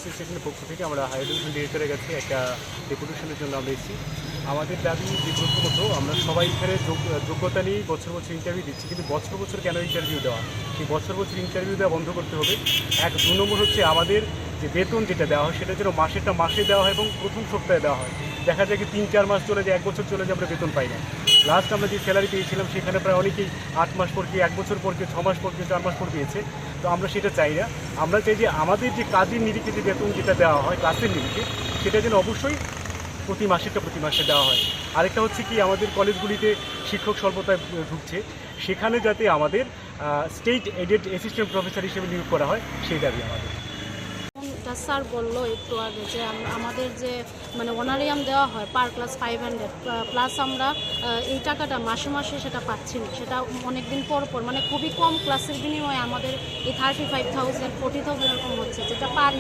অ্যাসোসিয়েশনের পক্ষ থেকে আমরা হায়ার এডুকেশন ডিরেক্টরের কাছে একটা ডেপুটেশনের জন্য আমরা এসেছি। আমাদের দাবি যে প্রথমত আমরা সবাই এখানে যোগ্যতা নিয়েই বছর বছর ইন্টারভিউ দিচ্ছি, কিন্তু বছর বছর কেন ইন্টারভিউ দেওয়া? সেই বছর বছর ইন্টারভিউ দেওয়া বন্ধ করতে হবে। দু নম্বর হচ্ছে আমাদের যে বেতন যেটা দেওয়া হয় সেটা যেন মাসেরটা মাসে দেওয়া হয় এবং প্রথম সপ্তাহে দেওয়া হয়। দেখা যায় কি 3-4 মাস চলে যায়, 1 বছর চলে যায়, আমরা বেতন পাই না। লাস্ট আমরা যে স্যালারি পেয়েছিলাম সেখানে প্রায় অনেকেই 8 মাস পর কি 1 বছর পর কি 6 মাস পর কি 4 মাস পর পেয়েছে। তো আমরা সেটা চাই না। আমরা চাই যে আমাদের যে কাজের নিরিখে যে বেতন যেটা দেওয়া হয় ক্লাসের নিরিখে, সেটা যেন অবশ্যই প্রতি মাসে দেওয়া হয়। আরেকটা হচ্ছে কি আমাদের কলেজগুলিতে শিক্ষক স্বল্পতায় ঢুকছে, সেখানে যাতে আমাদের স্টেট এডেড অ্যাসিস্ট্যান্ট প্রফেসর হিসেবে নিয়োগ করা হয়, সেই দাবি আমাদের। স্যার বললো একটু আগে যে আমাদের যে মানে অনারিয়াম দেওয়া হয় পার ক্লাস 500 প্লাস আমরা এই টাকাটা মাসে মাসে সেটা পাচ্ছি না, সেটা অনেক দিন পর পর মানে খুবই কম ক্লাসের বিনিময়ে আমাদের এই 35,000 40,000 এরকম হচ্ছে, যেটা পার